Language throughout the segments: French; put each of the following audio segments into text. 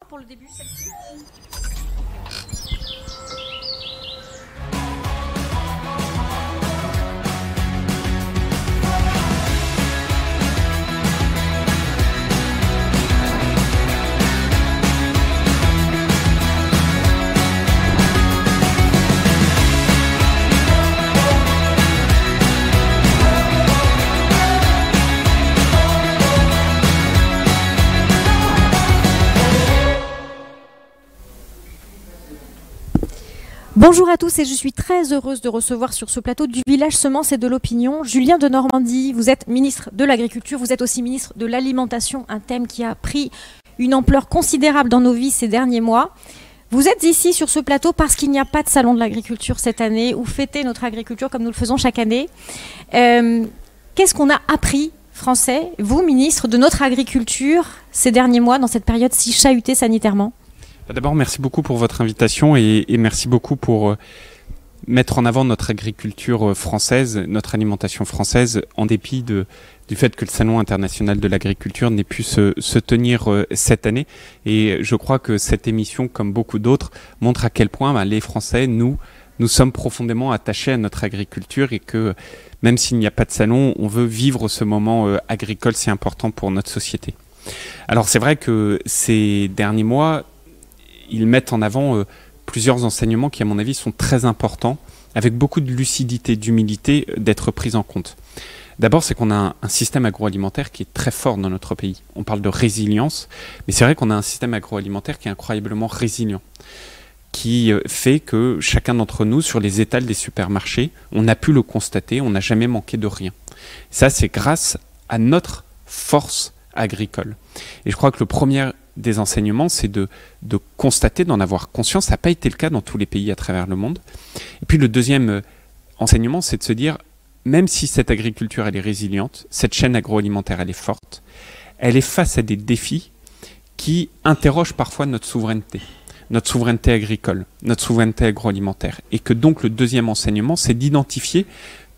Pour le début, celle-ci. Bonjour à tous et je suis très heureuse de recevoir sur ce plateau du Village Semences et de l'Opinion Julien Denormandie. Vous êtes ministre de l'Agriculture, vous êtes aussi ministre de l'Alimentation, un thème qui a pris une ampleur considérable dans nos vies ces derniers mois. Vous êtes ici sur ce plateau parce qu'il n'y a pas de salon de l'agriculture cette année ou fêter notre agriculture comme nous le faisons chaque année. Qu'est-ce qu'on a appris, Français, vous, ministre, de notre agriculture ces derniers mois dans cette période si chahutée sanitairement ? D'abord, merci beaucoup pour votre invitation et merci beaucoup pour mettre en avant notre agriculture française, notre alimentation française, en dépit du fait que le Salon international de l'agriculture n'ait pu se tenir cette année. Et je crois que cette émission, comme beaucoup d'autres, montre à quel point les Français, nous sommes profondément attachés à notre agriculture et que même s'il n'y a pas de salon, on veut vivre ce moment agricole si important pour notre société. Alors c'est vrai que ces derniers mois, ils mettent en avant plusieurs enseignements qui, à mon avis, sont très importants, avec beaucoup de lucidité, d'humilité, d'être pris en compte. D'abord, c'est qu'on a un système agroalimentaire qui est très fort dans notre pays. On parle de résilience, mais c'est vrai qu'on a un système agroalimentaire qui est incroyablement résilient, qui fait que chacun d'entre nous, sur les étals des supermarchés, on a pu le constater, on n'a jamais manqué de rien. Ça, c'est grâce à notre force agricole. Et je crois que le premier des enseignements, c'est de constater, d'en avoir conscience. Ça n'a pas été le cas dans tous les pays à travers le monde. Et puis le deuxième enseignement, c'est de se dire, même si cette agriculture, elle est résiliente, cette chaîne agroalimentaire, elle est forte, elle est face à des défis qui interrogent parfois notre souveraineté agricole, notre souveraineté agroalimentaire. Et que donc le deuxième enseignement, c'est d'identifier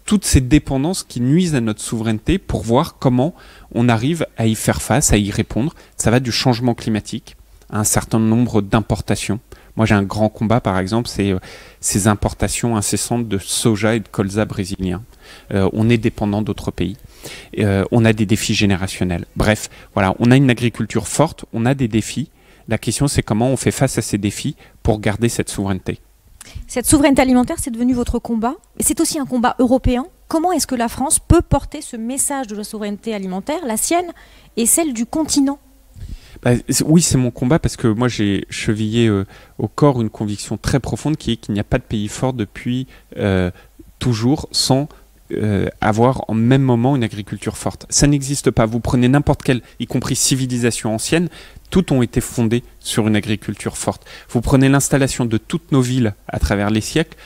toutes ces dépendances qui nuisent à notre souveraineté pour voir comment on arrive à y faire face, à y répondre. Ça va du changement climatique à un certain nombre d'importations. Moi, j'ai un grand combat, par exemple, c'est ces importations incessantes de soja et de colza brésiliens. On est dépendant d'autres pays. On a des défis générationnels. Bref, voilà, on a une agriculture forte, on a des défis. La question, c'est comment on fait face à ces défis pour garder cette souveraineté. Cette souveraineté alimentaire, c'est devenu votre combat. Et c'est aussi un combat européen. Comment est-ce que la France peut porter ce message de la souveraineté alimentaire, la sienne et celle du continent ? Oui, c'est mon combat parce que moi, j'ai chevillé au corps une conviction très profonde qui est qu'il n'y a pas de pays fort depuis toujours sans avoir en même moment une agriculture forte. Ça n'existe pas. Vous prenez n'importe quelle, y compris civilisation ancienne, toutes ont été fondées sur une agriculture forte. Vous prenez l'installation de toutes nos villes à travers les siècles,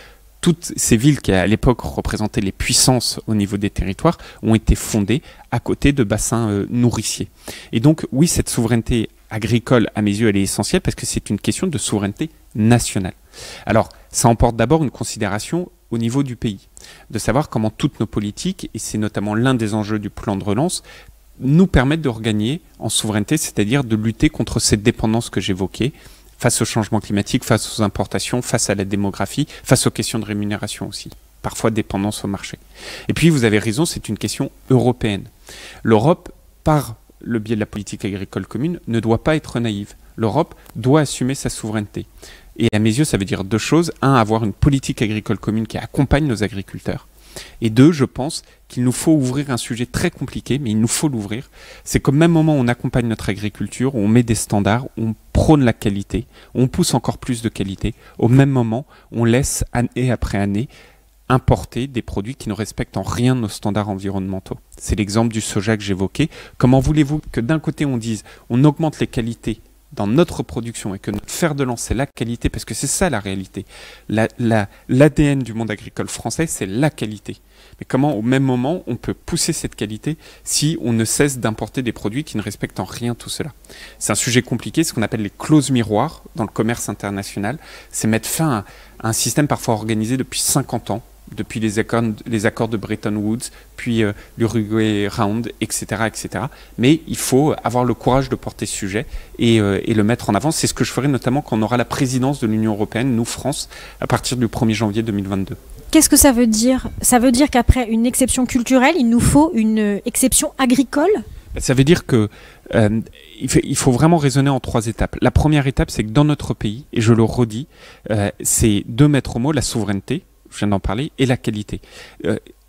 toutes ces villes qui à l'époque représentaient les puissances au niveau des territoires ont été fondées à côté de bassins nourriciers. Et donc oui, cette souveraineté agricole, à mes yeux, elle est essentielle parce que c'est une question de souveraineté nationale. Alors, ça emporte d'abord une considération au niveau du pays, de savoir comment toutes nos politiques, et c'est notamment l'un des enjeux du plan de relance, nous permettent de regagner en souveraineté, c'est-à-dire de lutter contre cette dépendance que j'évoquais, face au changement climatique, face aux importations, face à la démographie, face aux questions de rémunération aussi, parfois dépendance au marché. Et puis vous avez raison, c'est une question européenne. L'Europe, par le biais de la politique agricole commune, ne doit pas être naïve. L'Europe doit assumer sa souveraineté. Et à mes yeux, ça veut dire deux choses. Un, avoir une politique agricole commune qui accompagne nos agriculteurs. Et deux, je pense qu'il nous faut ouvrir un sujet très compliqué, mais il nous faut l'ouvrir. C'est qu'au même moment où on accompagne notre agriculture, on met des standards, on prône la qualité, on pousse encore plus de qualité. Au même moment, on laisse année après année importer des produits qui ne respectent en rien nos standards environnementaux. C'est l'exemple du soja que j'évoquais. Comment voulez-vous que d'un côté on dise on augmente les qualités dans notre production et que notre fer de lance c'est la qualité, parce que c'est ça la réalité. L'ADN du monde agricole français, c'est la qualité. Mais comment au même moment on peut pousser cette qualité si on ne cesse d'importer des produits qui ne respectent en rien tout cela? C'est un sujet compliqué, ce qu'on appelle les clauses miroirs dans le commerce international. C'est mettre fin à un système parfois organisé depuis 50 ans depuis les accords de Bretton Woods, puis l'Uruguay Round, etc., etc. Mais il faut avoir le courage de porter ce sujet et le mettre en avant. C'est ce que je ferai notamment quand on aura la présidence de l'Union européenne, nous, France, à partir du 1er janvier 2022. Qu'est-ce que ça veut dire? Ça veut dire qu'après une exception culturelle, il nous faut une exception agricole? Ça veut dire que il faut vraiment raisonner en 3 étapes. La première étape, c'est que dans notre pays, et je le redis, c'est 2 maîtres mots, la souveraineté, je viens d'en parler, et la qualité.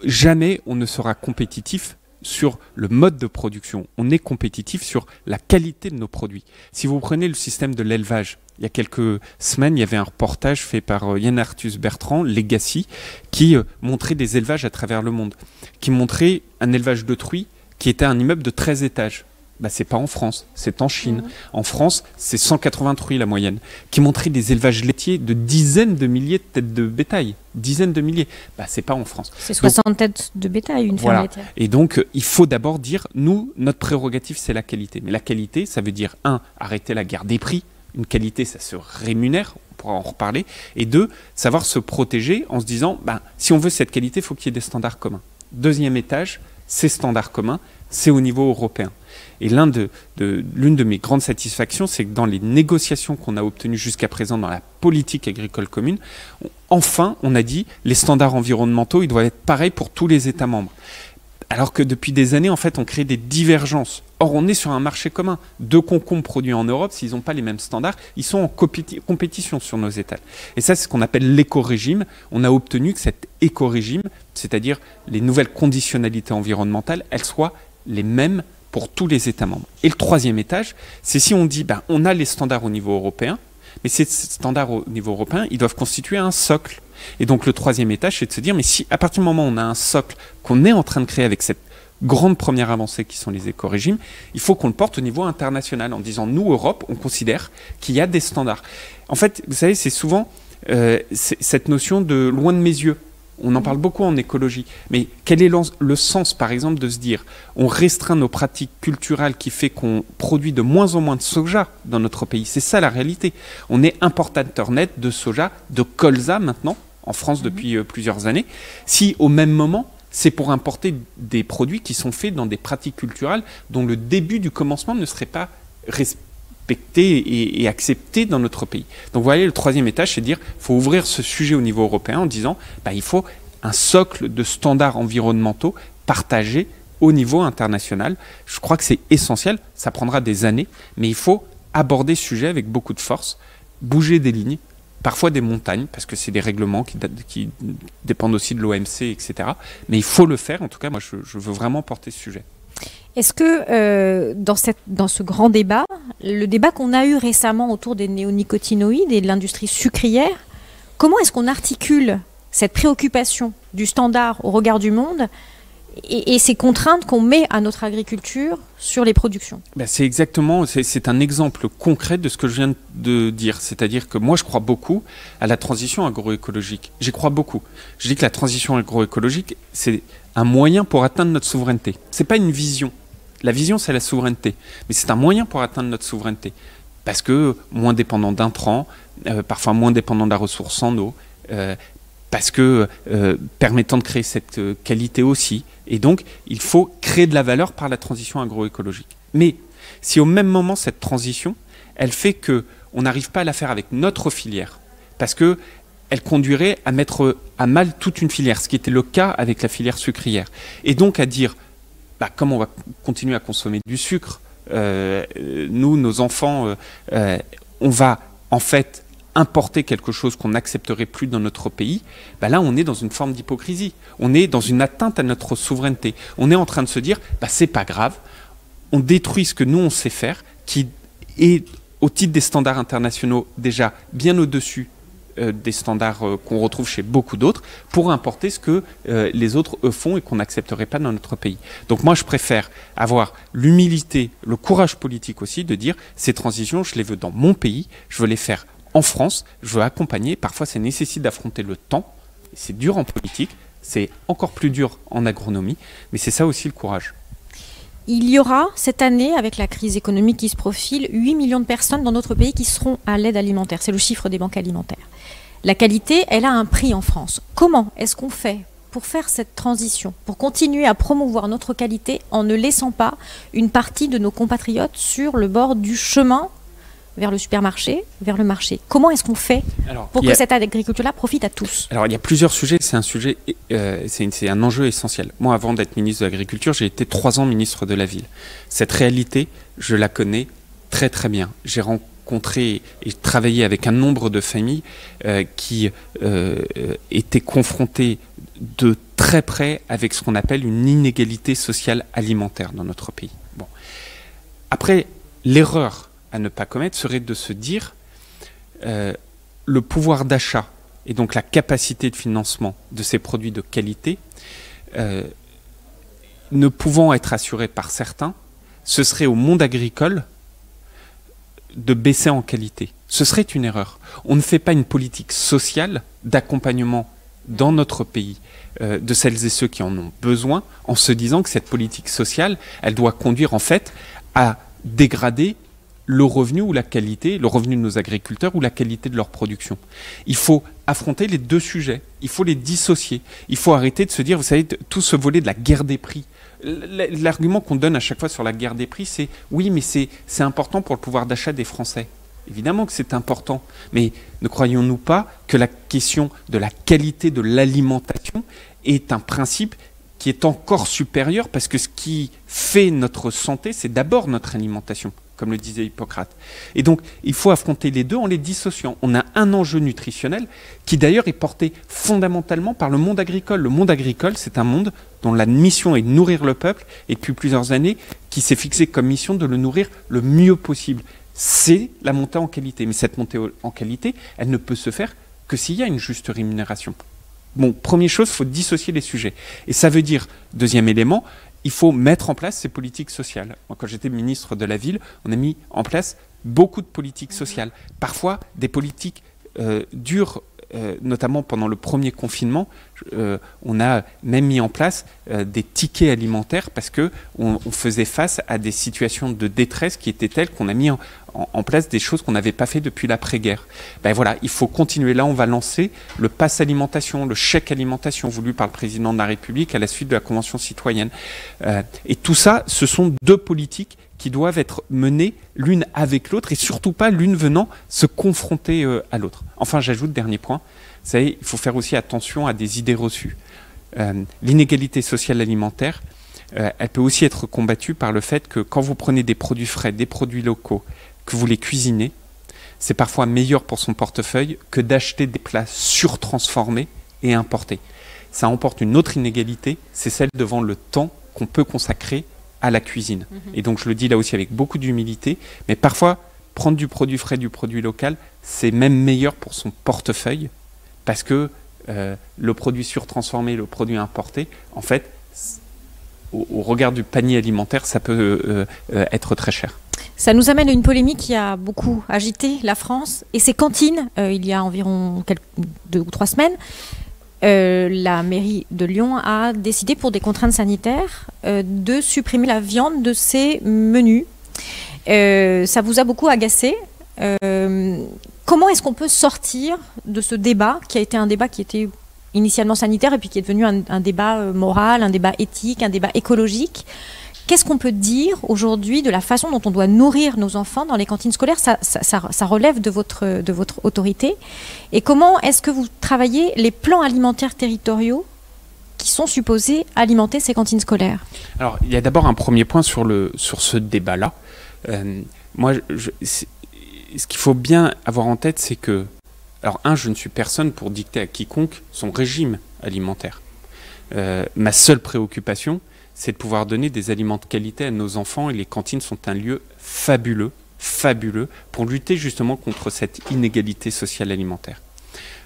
Jamais on ne sera compétitif sur le mode de production. On est compétitif sur la qualité de nos produits. Si vous prenez le système de l'élevage, il y a quelques semaines, il y avait un reportage fait par Yann Arthus Bertrand, Legacy, qui montrait des élevages à travers le monde, qui montrait un élevage de truies qui était un immeuble de 13 étages. Bah, c'est pas en France, c'est en Chine. En France, c'est 180 truies la moyenne, qui montrait des élevages laitiers de dizaines de milliers de têtes de bétail. Dizaines de milliers. Bah, c'est pas en France. C'est 60 têtes de bétail, une ferme laitière. Et donc, il faut d'abord dire, nous, notre prérogative, c'est la qualité. Mais la qualité, ça veut dire, 1, arrêter la guerre des prix. Une qualité, ça se rémunère, on pourra en reparler. Et 2, savoir se protéger en se disant, bah, si on veut cette qualité, il faut qu'il y ait des standards communs. Deuxième étage, ces standards communs, c'est au niveau européen. Et l'une de mes grandes satisfactions, c'est que dans les négociations qu'on a obtenues jusqu'à présent dans la politique agricole commune, enfin, on a dit les standards environnementaux, ils doivent être pareils pour tous les États membres. Alors que depuis des années, en fait, on crée des divergences. Or, on est sur un marché commun. 2 concombres produits en Europe, s'ils n'ont pas les mêmes standards, ils sont en compétition sur nos étals. Et ça, c'est ce qu'on appelle l'éco-régime. On a obtenu que cet éco-régime, c'est-à-dire les nouvelles conditionnalités environnementales, elles soient les mêmes pour tous les États membres. Et le 3e étage, c'est si on dit, ben, on a les standards au niveau européen, mais ces standards au niveau européen, ils doivent constituer un socle. Et donc le 3e étage, c'est de se dire, mais si à partir du moment où on a un socle qu'on est en train de créer avec cette grande première avancée qui sont les éco-régimes, il faut qu'on le porte au niveau international en disant, nous, Europe, on considère qu'il y a des standards. En fait, vous savez, c'est souvent cette notion de loin de mes yeux. On en parle beaucoup en écologie. Mais quel est le sens, par exemple, de se dire on restreint nos pratiques culturelles qui fait qu'on produit de moins en moins de soja dans notre pays? C'est ça la réalité. On est importateur net de soja, de colza maintenant, en France depuis plusieurs années. Si au même moment, c'est pour importer des produits qui sont faits dans des pratiques culturelles dont le début du commencement ne serait pas respecté et accepté dans notre pays. Donc vous voyez, le 3e étage, c'est de dire qu'il faut ouvrir ce sujet au niveau européen en disant bah, il faut un socle de standards environnementaux partagés au niveau international. Je crois que c'est essentiel, ça prendra des années, mais il faut aborder ce sujet avec beaucoup de force, bouger des lignes, parfois des montagnes, parce que c'est des règlements qui dépendent aussi de l'OMC, etc. Mais il faut le faire, en tout cas, moi je veux vraiment porter ce sujet. Est-ce que dans ce grand débat, le débat qu'on a eu récemment autour des néonicotinoïdes et de l'industrie sucrière, comment est-ce qu'on articule cette préoccupation du standard au regard du monde et ces contraintes qu'on met à notre agriculture sur les productions? Ben c'est exactement, c'est un exemple concret de ce que je viens de dire. C'est-à-dire que moi, je crois beaucoup à la transition agroécologique. J'y crois beaucoup. Je dis que la transition agroécologique, c'est un moyen pour atteindre notre souveraineté. C'est pas une vision. La vision, c'est la souveraineté. Mais c'est un moyen pour atteindre notre souveraineté. Parce que moins dépendant d'intrants, parfois moins dépendant de la ressource en eau, parce que permettant de créer cette qualité aussi. Et donc, il faut créer de la valeur par la transition agroécologique. Mais si au même moment, cette transition, elle fait qu'on n'arrive pas à la faire avec notre filière, parce qu'elle conduirait à mettre à mal toute une filière, ce qui était le cas avec la filière sucrière. Et donc à dire, bah, comme on va continuer à consommer du sucre, nous, nos enfants, on va en fait importer quelque chose qu'on n'accepterait plus dans notre pays, bah là on est dans une forme d'hypocrisie. On est dans une atteinte à notre souveraineté. On est en train de se dire, bah, c'est pas grave, on détruit ce que nous on sait faire, qui est au titre des standards internationaux déjà bien au-dessus des standards qu'on retrouve chez beaucoup d'autres, pour importer ce que les autres eux font et qu'on n'accepterait pas dans notre pays. Donc moi je préfère avoir l'humilité, le courage politique aussi de dire ces transitions, je les veux dans mon pays, je veux les faire en France, je veux accompagner, parfois ça nécessite d'affronter le temps, c'est dur en politique, c'est encore plus dur en agronomie, mais c'est ça aussi le courage. Il y aura cette année, avec la crise économique qui se profile, 8 millions de personnes dans notre pays qui seront à l'aide alimentaire. C'est le chiffre des banques alimentaires. La qualité, elle a un prix en France. Comment est-ce qu'on fait pour faire cette transition, pour continuer à promouvoir notre qualité en ne laissant pas une partie de nos compatriotes sur le bord du chemin vers le supermarché, vers le marché? Comment est-ce qu'on fait pour que cette agriculture-là profite à tous? Alors, il y a plusieurs sujets. C'est un sujet, c'est un enjeu essentiel. Moi, avant d'être ministre de l'Agriculture, j'ai été 3 ans ministre de la Ville. Cette réalité, je la connais très très bien. J'ai rencontré et travaillé avec un nombre de familles qui étaient confrontées de très près avec ce qu'on appelle une inégalité sociale alimentaire dans notre pays. Bon. Après, l'erreur à ne pas commettre serait de se dire le pouvoir d'achat et donc la capacité de financement de ces produits de qualité ne pouvant être assurés par certains, ce serait au monde agricole de baisser en qualité. Ce serait une erreur. On ne fait pas une politique sociale d'accompagnement dans notre pays de celles et ceux qui en ont besoin en se disant que cette politique sociale, elle doit conduire en fait à dégrader le revenu ou la qualité, le revenu de nos agriculteurs ou la qualité de leur production. Il faut affronter les deux sujets, il faut les dissocier. Il faut arrêter de se dire, vous savez, tout ce volet de la guerre des prix. L'argument qu'on donne à chaque fois sur la guerre des prix, c'est oui, mais c'est important pour le pouvoir d'achat des Français. Évidemment que c'est important, mais ne croyons-nous pas que la question de la qualité de l'alimentation est un principe qui est encore supérieur, parce que ce qui fait notre santé, c'est d'abord notre alimentation, comme le disait Hippocrate. Et donc, il faut affronter les deux en les dissociant. On a un enjeu nutritionnel qui d'ailleurs est porté fondamentalement par le monde agricole. Le monde agricole, c'est un monde dont la mission est de nourrir le peuple, et depuis plusieurs années, qui s'est fixé comme mission de le nourrir le mieux possible. C'est la montée en qualité. Mais cette montée en qualité, elle ne peut se faire que s'il y a une juste rémunération. Bon, première chose, il faut dissocier les sujets. Et ça veut dire, deuxième élément, il faut mettre en place ces politiques sociales. Moi, quand j'étais ministre de la Ville, on a mis en place beaucoup de politiques sociales. Parfois, des politiques dures, notamment pendant le premier confinement. On a même mis en place des tickets alimentaires parce qu'on faisait face à des situations de détresse qui étaient telles qu'on a mis en place des choses qu'on n'avait pas fait depuis l'après-guerre. Ben voilà, il faut continuer. Là, on va lancer le pass alimentation, le chèque alimentation voulu par le président de la République à la suite de la Convention citoyenne. Et tout ça, ce sont deux politiques qui doivent être menées l'une avec l'autre et surtout pas l'une venant se confronter à l'autre. Enfin, j'ajoute, dernier point, vous savez, il faut faire aussi attention à des idées reçues. L'inégalité sociale alimentaire, elle peut aussi être combattue par le fait que quand vous prenez des produits frais, des produits locaux, que vous les cuisinez, c'est parfois meilleur pour son portefeuille que d'acheter des plats surtransformés et importés. Ça emporte une autre inégalité, c'est celle devant le temps qu'on peut consacrer à la cuisine. Et donc je le dis là aussi avec beaucoup d'humilité, mais parfois prendre du produit frais, du produit local, c'est même meilleur pour son portefeuille, parce que le produit surtransformé, le produit importé, en fait, au regard du panier alimentaire, ça peut être très cher. Ça nous amène à une polémique qui a beaucoup agité la France et ses cantines. Il y a environ 2 ou 3 semaines, la mairie de Lyon a décidé, pour des contraintes sanitaires, de supprimer la viande de ses menus. Ça vous a beaucoup agacé. Comment est-ce qu'on peut sortir de ce débat, qui a été un débat qui était initialement sanitaire et puis qui est devenu un débat moral, un débat éthique, un débat écologique? Qu'est-ce qu'on peut dire aujourd'hui de la façon dont on doit nourrir nos enfants dans les cantines scolaires? Ça relève de votre autorité. Et comment est-ce que vous travaillez les plans alimentaires territoriaux qui sont supposés alimenter ces cantines scolaires? Alors, il y a d'abord un premier point sur ce débat-là. Moi, ce qu'il faut bien avoir en tête, c'est que... Alors, je ne suis personne pour dicter à quiconque son régime alimentaire. Ma seule préoccupation, c'est de pouvoir donner des aliments de qualité à nos enfants, et les cantines sont un lieu fabuleux, pour lutter justement contre cette inégalité sociale alimentaire.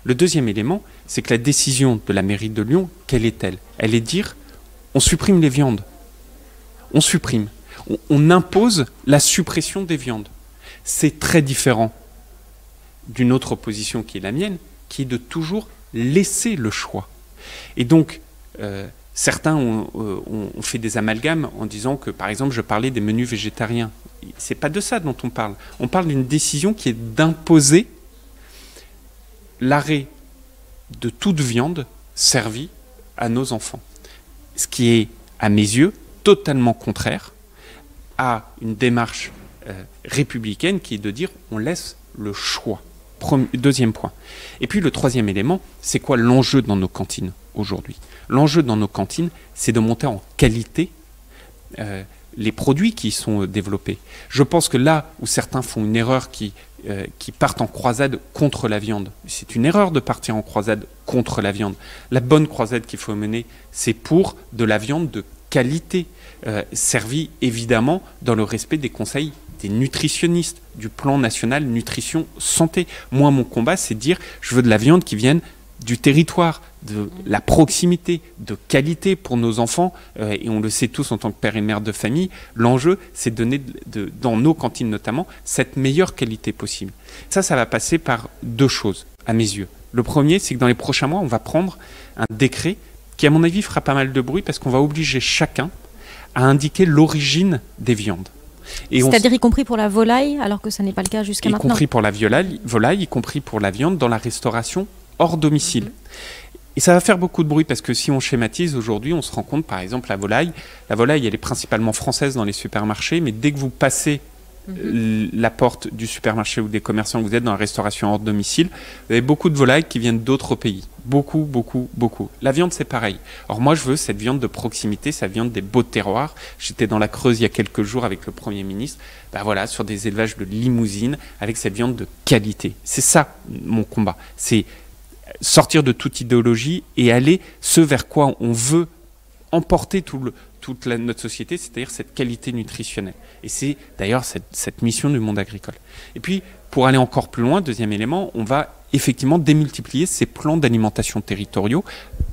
Le deuxième élément, c'est que la décision de la mairie de Lyon, quelle est-elle? Elle est de dire, on supprime les viandes. On supprime. On impose la suppression des viandes. C'est très différent d'une autre position qui est la mienne, qui est de toujours laisser le choix. Et donc, certains ont fait des amalgames en disant que, par exemple, je parlais des menus végétariens. C'est pas de ça dont on parle. On parle d'une décision qui est d'imposer l'arrêt de toute viande servie à nos enfants. Ce qui est, à mes yeux, totalement contraire à une démarche républicaine qui est de dire on laisse le choix. Deuxième point. Et puis le troisième élément, c'est quoi l'enjeu dans nos cantines aujourd'hui? L'enjeu dans nos cantines, c'est de monter en qualité les produits qui sont développés. Je pense que là où certains font une erreur qui partent en croisade contre la viande, c'est une erreur de partir en croisade contre la viande. La bonne croisade qu'il faut mener, c'est pour de la viande de qualité, servie évidemment dans le respect des conseils des nutritionnistes, du plan national nutrition santé. Moi, mon combat, c'est de dire, je veux de la viande qui vienne du territoire, de la proximité, de qualité pour nos enfants, et on le sait tous en tant que père et mère de famille, l'enjeu, c'est de donner, dans nos cantines notamment, cette meilleure qualité possible. Ça va passer par deux choses, à mes yeux. Le premier, c'est que dans les prochains mois, on va prendre un décret qui, à mon avis, fera pas mal de bruit, parce qu'on va obliger chacun à indiquer l'origine des viandes. C'est-à-dire y compris pour la volaille, alors que ça n'est pas le cas jusqu'à maintenant. Y compris pour la volaille, y compris pour la viande dans la restauration hors domicile. Et ça va faire beaucoup de bruit parce que si on schématise aujourd'hui, on se rend compte, par exemple, la volaille, elle est principalement française dans les supermarchés, mais dès que vous passez la porte du supermarché ou des commerçants, vous êtes dans la restauration hors domicile, vous avez beaucoup de volailles qui viennent d'autres pays. Beaucoup, beaucoup, beaucoup. La viande, c'est pareil. Or, moi, je veux cette viande de proximité, cette viande des beaux terroirs. J'étais dans la Creuse il y a quelques jours avec le Premier ministre, sur des élevages de limousines, avec cette viande de qualité. C'est ça, mon combat. C'est sortir de toute idéologie et aller ce vers quoi on veut emporter toute notre société, c'est-à-dire cette qualité nutritionnelle. Et c'est d'ailleurs cette mission du monde agricole. Et puis, pour aller encore plus loin, deuxième élément, on va effectivement démultiplier ces plans d'alimentation territoriaux.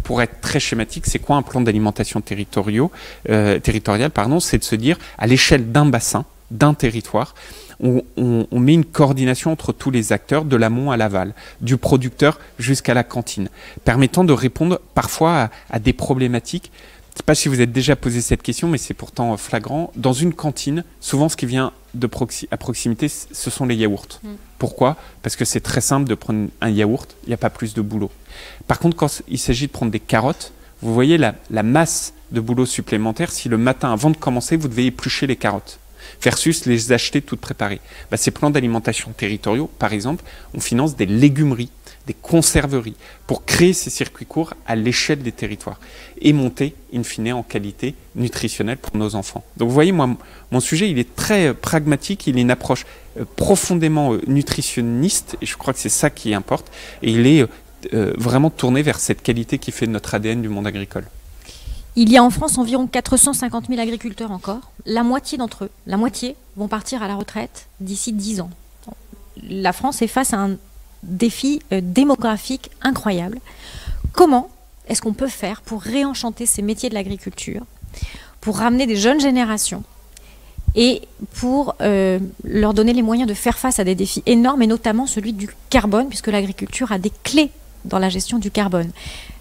Pour être très schématique, c'est quoi un plan d'alimentation territorial, c'est de se dire, à l'échelle d'un bassin, d'un territoire, on met une coordination entre tous les acteurs, de l'amont à l'aval, du producteur jusqu'à la cantine, permettant de répondre parfois à des problématiques. Je ne sais pas si vous êtes déjà posé cette question, mais c'est pourtant flagrant. Dans une cantine, souvent ce qui vient à proximité, ce sont les yaourts. Pourquoi? Parce que c'est très simple de prendre un yaourt, il n'y a pas plus de boulot. Par contre, quand il s'agit de prendre des carottes, vous voyez la masse de boulot supplémentaire si le matin, avant de commencer, vous devez éplucher les carottes versus les acheter toutes préparées. Ces plans d'alimentation territoriaux, par exemple, on finance des légumeries, des conserveries, pour créer ces circuits courts à l'échelle des territoires et monter, in fine, en qualité nutritionnelle pour nos enfants. Donc vous voyez, moi, mon sujet, il est très pragmatique, il est une approche profondément nutritionniste, et je crois que c'est ça qui importe, et il est vraiment tourné vers cette qualité qui fait notre ADN du monde agricole. Il y a en France environ 450 000 agriculteurs encore. La moitié d'entre eux, vont partir à la retraite d'ici 10 ans. La France est face à un défi démographique incroyable. Comment est-ce qu'on peut faire pour réenchanter ces métiers de l'agriculture, pour ramener des jeunes générations et pour leur donner les moyens de faire face à des défis énormes, et notamment celui du carbone, puisque l'agriculture a des clés dans la gestion du carbone.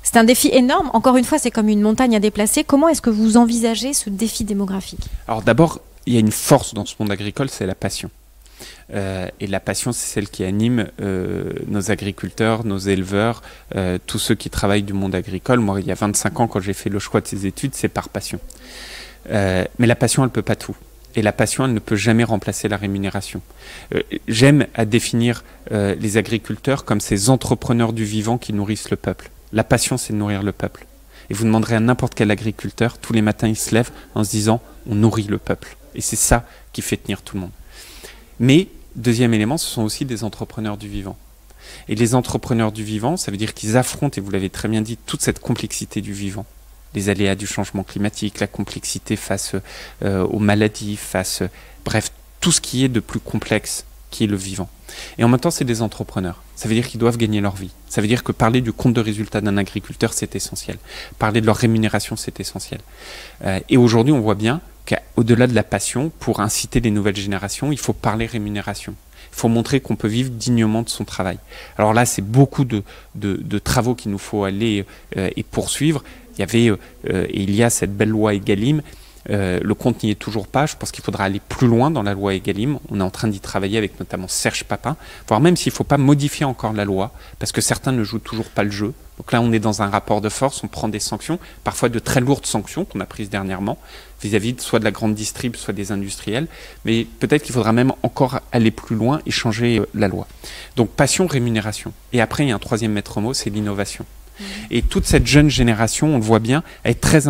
C'est un défi énorme. Encore une fois, c'est comme une montagne à déplacer. Comment est-ce que vous envisagez ce défi démographique? Alors d'abord, il y a une force dans ce monde agricole, c'est la passion. Et la passion, c'est celle qui anime nos agriculteurs, nos éleveurs, tous ceux qui travaillent du monde agricole. Moi, il y a 25 ans, quand j'ai fait le choix de ces études, c'est par passion. Mais la passion, elle ne peut pas tout. Et la passion, elle ne peut jamais remplacer la rémunération. J'aime à définir les agriculteurs comme ces entrepreneurs du vivant qui nourrissent le peuple. La passion, c'est de nourrir le peuple. Et vous demanderez à n'importe quel agriculteur, tous les matins, il se lève en se disant « on nourrit le peuple ». Et c'est ça qui fait tenir tout le monde. Mais, deuxième élément, ce sont aussi des entrepreneurs du vivant. Et les entrepreneurs du vivant, ça veut dire qu'ils affrontent, et vous l'avez très bien dit, toute cette complexité du vivant. Les aléas du changement climatique, la complexité face aux maladies, bref, tout ce qui est de plus complexe, qui est le vivant. Et en même temps, c'est des entrepreneurs. Ça veut dire qu'ils doivent gagner leur vie. Ça veut dire que parler du compte de résultat d'un agriculteur, c'est essentiel. Parler de leur rémunération, c'est essentiel. Et aujourd'hui, on voit bien qu'au-delà de la passion, pour inciter les nouvelles générations, il faut parler rémunération. Il faut montrer qu'on peut vivre dignement de son travail. Alors là, c'est beaucoup de travaux qu'il nous faut aller et poursuivre. Il y a cette belle loi Egalim Le compte n'y est toujours pas. Je pense qu'il faudra aller plus loin dans la loi Egalim. On est en train d'y travailler avec notamment Serge Papin, voire même s'il ne faut pas modifier encore la loi, parce que certains ne jouent toujours pas le jeu. Donc là, on est dans un rapport de force, on prend des sanctions, parfois de très lourdes sanctions qu'on a prises dernièrement, vis-à-vis soit de la grande distrib, soit des industriels. Mais peut-être qu'il faudra même encore aller plus loin et changer la loi. Donc passion, rémunération. Et après, il y a un troisième maître mot, c'est l'innovation. Et toute cette jeune génération, on le voit bien, est très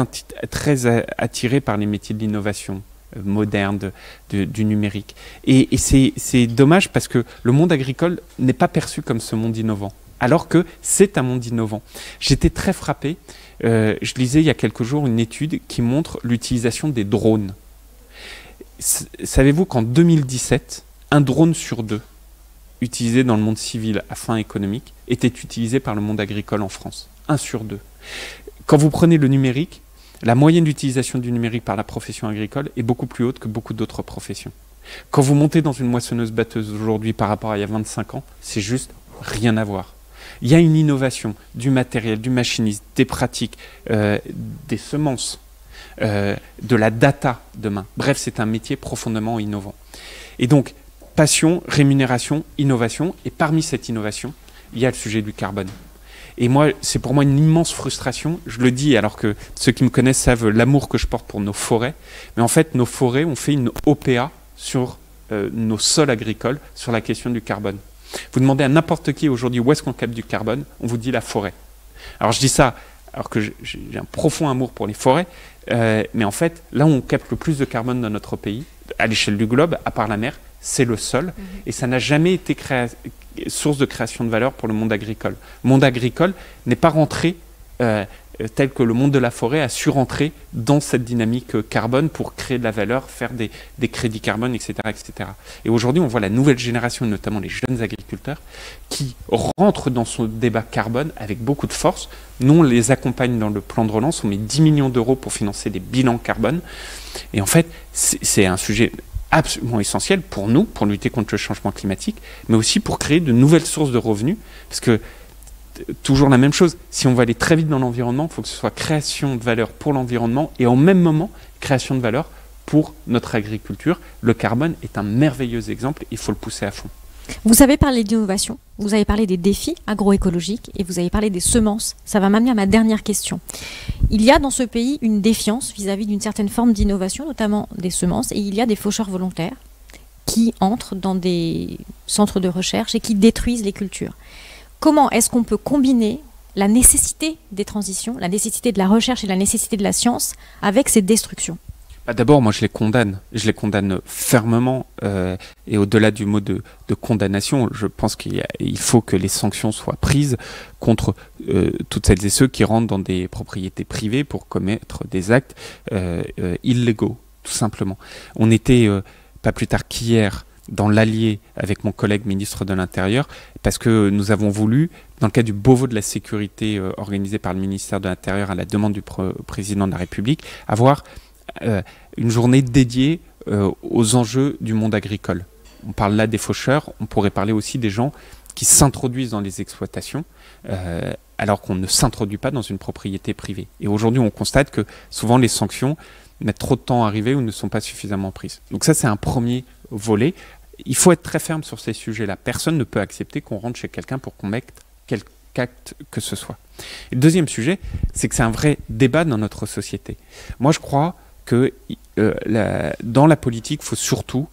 attirée par les métiers de l'innovation moderne, du numérique. Et c'est dommage parce que le monde agricole n'est pas perçu comme ce monde innovant, alors que c'est un monde innovant. J'étais très frappé, je lisais il y a quelques jours une étude qui montre l'utilisation des drones. Savez-vous qu'en 2017, un drone sur 2 utilisé dans le monde civil à fin économique était utilisé par le monde agricole en France. 1 sur 2. Quand vous prenez le numérique, la moyenne d'utilisation du numérique par la profession agricole est beaucoup plus haute que beaucoup d'autres professions. Quand vous montez dans une moissonneuse-batteuse aujourd'hui par rapport à il y a 25 ans, c'est juste rien à voir. Il y a une innovation du matériel, du machinisme, des pratiques, des semences, de la data demain. Bref, c'est un métier profondément innovant. Et donc, passion, rémunération, innovation. Et parmi cette innovation, il y a le sujet du carbone. Et moi, c'est pour moi une immense frustration. Je le dis alors que ceux qui me connaissent savent l'amour que je porte pour nos forêts. Mais en fait, nos forêts, on fait une OPA sur nos sols agricoles sur la question du carbone. Vous demandez à n'importe qui aujourd'hui où est-ce qu'on capte du carbone, on vous dit la forêt. Alors je dis ça alors que j'ai un profond amour pour les forêts, mais en fait, là où on capte le plus de carbone dans notre pays, à l'échelle du globe, à part la mer, c'est le sol, et ça n'a jamais été source de création de valeur pour le monde agricole. Le monde agricole n'est pas rentré tel que le monde de la forêt a su rentrer dans cette dynamique carbone pour créer de la valeur, faire des crédits carbone, etc., etc. Et aujourd'hui, on voit la nouvelle génération, notamment les jeunes agriculteurs, qui rentrent dans ce débat carbone avec beaucoup de force. Nous, on les accompagne dans le plan de relance, on met 10 millions d'euros pour financer des bilans carbone. Et en fait, c'est un sujet absolument essentiel pour nous, pour lutter contre le changement climatique, mais aussi pour créer de nouvelles sources de revenus, parce que toujours la même chose, si on va aller très vite dans l'environnement, il faut que ce soit création de valeur pour l'environnement et en même moment, création de valeur pour notre agriculture. Le carbone est un merveilleux exemple, il faut le pousser à fond. Vous avez parlé d'innovation, vous avez parlé des défis agroécologiques et vous avez parlé des semences. Ça va m'amener à ma dernière question. Il y a dans ce pays une défiance vis-à-vis d'une certaine forme d'innovation, notamment des semences, et il y a des faucheurs volontaires qui entrent dans des centres de recherche et qui détruisent les cultures. Comment est-ce qu'on peut combiner la nécessité des transitions, la nécessité de la recherche et la nécessité de la science avec ces destructions ? D'abord, moi, je les condamne. Je les condamne fermement. Et au-delà du mot de condamnation, je pense qu'il faut que les sanctions soient prises contre toutes celles et ceux qui rentrent dans des propriétés privées pour commettre des actes illégaux, tout simplement. On était, pas plus tard qu'hier, dans l'Allier avec mon collègue ministre de l'Intérieur, parce que nous avons voulu, dans le cadre du Beauvau de la sécurité organisé par le ministère de l'Intérieur à la demande du président de la République, avoir une journée dédiée aux enjeux du monde agricole. On parle là des faucheurs, on pourrait parler aussi des gens qui s'introduisent dans les exploitations alors qu'on ne s'introduit pas dans une propriété privée. Et aujourd'hui, on constate que souvent les sanctions mettent trop de temps à arriver ou ne sont pas suffisamment prises. Donc ça, c'est un premier volet. Il faut être très ferme sur ces sujets-là. Personne ne peut accepter qu'on rentre chez quelqu'un pour qu'on mette quelque acte que ce soit. Et le deuxième sujet, c'est que c'est un vrai débat dans notre société. Moi, je crois que dans la politique, il faut surtout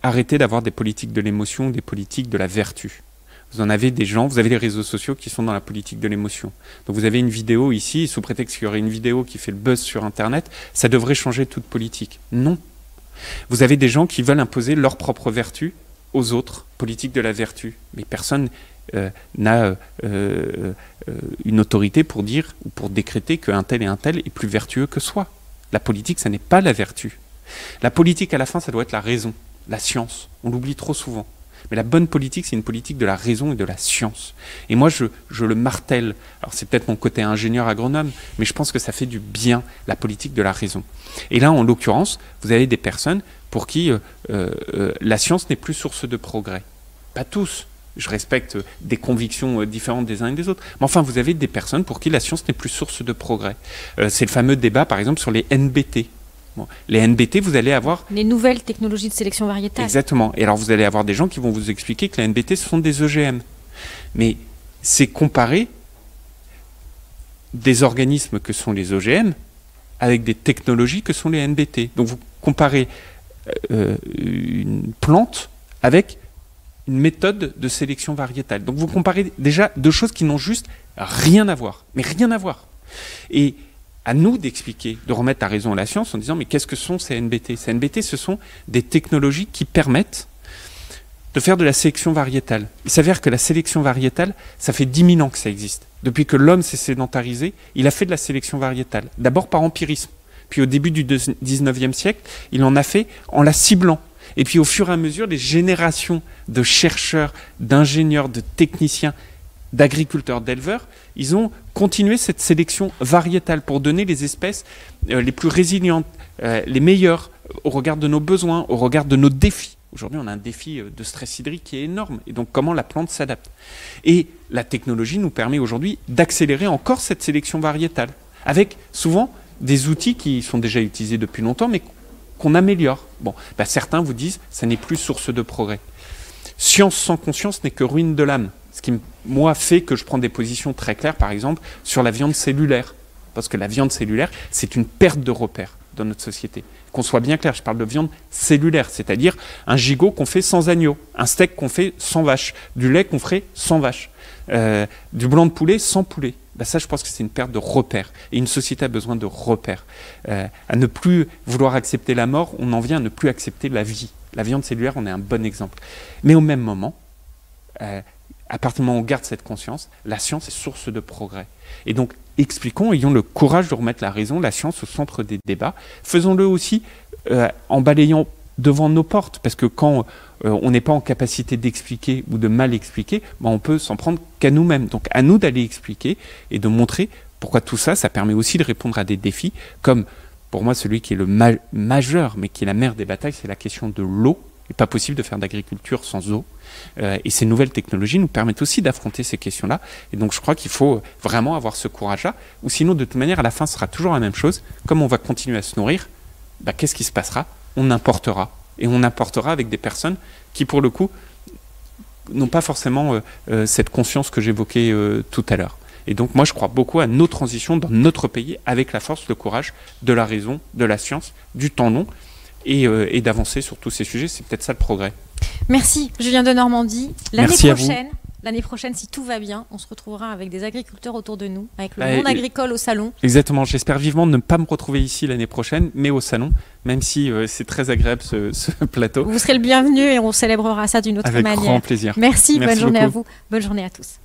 arrêter d'avoir des politiques de l'émotion, des politiques de la vertu. Vous en avez des gens, vous avez des réseaux sociaux qui sont dans la politique de l'émotion. Donc vous avez une vidéo ici, sous prétexte qu'il y aurait une vidéo qui fait le buzz sur Internet, ça devrait changer toute politique. Non. Vous avez des gens qui veulent imposer leur propre vertu aux autres, politique de la vertu. Mais personne n'a une autorité pour dire ou pour décréter qu'un tel et un tel est plus vertueux que soi. La politique, ça n'est pas la vertu. La politique, à la fin, ça doit être la raison, la science. On l'oublie trop souvent. Mais la bonne politique, c'est une politique de la raison et de la science. Et moi, je le martèle. Alors, c'est peut-être mon côté ingénieur agronome, mais je pense que ça fait du bien, la politique de la raison. Et là, en l'occurrence, vous avez des personnes pour qui la science n'est plus source de progrès. Pas tous. Je respecte des convictions différentes des uns et des autres. Mais enfin, vous avez des personnes pour qui la science n'est plus source de progrès. C'est le fameux débat, par exemple, sur les NBT. Bon, les NBT, vous allez avoir... Les nouvelles technologies de sélection variétale. Exactement. Et alors, vous allez avoir des gens qui vont vous expliquer que les NBT, ce sont des OGM. Mais c'est comparer des organismes que sont les OGM avec des technologies que sont les NBT. Donc, vous comparez une plante avec une méthode de sélection variétale. Donc, vous comparez déjà deux choses qui n'ont juste rien à voir. Mais rien à voir. Et à nous d'expliquer, de remettre à raison la science en disant mais qu'est-ce que sont ces NBT? Ces NBT, ce sont des technologies qui permettent de faire de la sélection variétale. Il s'avère que la sélection variétale, ça fait 10 000 ans que ça existe. Depuis que l'homme s'est sédentarisé, il a fait de la sélection variétale. D'abord par empirisme. Puis au début du 19e siècle, il en a fait en la ciblant. Et puis au fur et à mesure, les générations de chercheurs, d'ingénieurs, de techniciens, d'agriculteurs, d'éleveurs, ils ont continué cette sélection variétale pour donner les espèces les plus résilientes, les meilleures au regard de nos besoins, au regard de nos défis. Aujourd'hui, on a un défi de stress hydrique qui est énorme. Et donc, comment la plante s'adapte? Et la technologie nous permet aujourd'hui d'accélérer encore cette sélection variétale, avec souvent des outils qui sont déjà utilisés depuis longtemps, mais qu'on améliore. Bon, bah, certains vous disent, ça n'est plus source de progrès. Science sans conscience n'est que ruine de l'âme. Ce qui, moi, fait que je prends des positions très claires, par exemple, sur la viande cellulaire. Parce que la viande cellulaire, c'est une perte de repères dans notre société. Qu'on soit bien clair, je parle de viande cellulaire, c'est-à-dire un gigot qu'on fait sans agneau, un steak qu'on fait sans vache, du lait qu'on ferait sans vache, du blanc de poulet sans poulet. Ben ça, je pense que c'est une perte de repères. Et une société a besoin de repères. À ne plus vouloir accepter la mort, on en vient à ne plus accepter la vie. La viande cellulaire, on est un bon exemple. Mais au même moment, à partir du moment où on garde cette conscience, la science est source de progrès. Et donc, expliquons, ayons le courage de remettre la raison, la science au centre des débats. Faisons-le aussi en balayant devant nos portes, parce que quand on n'est pas en capacité d'expliquer ou de mal expliquer, ben on peut s'en prendre qu'à nous-mêmes. Donc, à nous d'aller expliquer et de montrer pourquoi tout ça, ça permet aussi de répondre à des défis, comme pour moi celui qui est le majeur, mais qui est la mère des batailles, c'est la question de l'eau. Il n'est pas possible de faire d'agriculture sans eau. Et ces nouvelles technologies nous permettent aussi d'affronter ces questions-là. Et donc je crois qu'il faut vraiment avoir ce courage-là. Ou sinon, de toute manière, à la fin, ce sera toujours la même chose. Comme on va continuer à se nourrir, bah, qu'est-ce qui se passera? On importera. Et on importera avec des personnes qui, pour le coup, n'ont pas forcément cette conscience que j'évoquais tout à l'heure. Et donc moi, je crois beaucoup à nos transitions dans notre pays avec la force, le courage de la raison, de la science, du temps long. Et d'avancer sur tous ces sujets, c'est peut-être ça le progrès. Merci Julien de Normandie. L'année prochaine, si tout va bien, on se retrouvera avec des agriculteurs autour de nous, avec le monde agricole au salon. Exactement, j'espère vivement ne pas me retrouver ici l'année prochaine, mais au salon, même si c'est très agréable ce plateau. Vous serez le bienvenu et on célébrera ça d'une autre manière. Avec grand plaisir. Merci bonne journée beaucoup à vous, bonne journée à tous.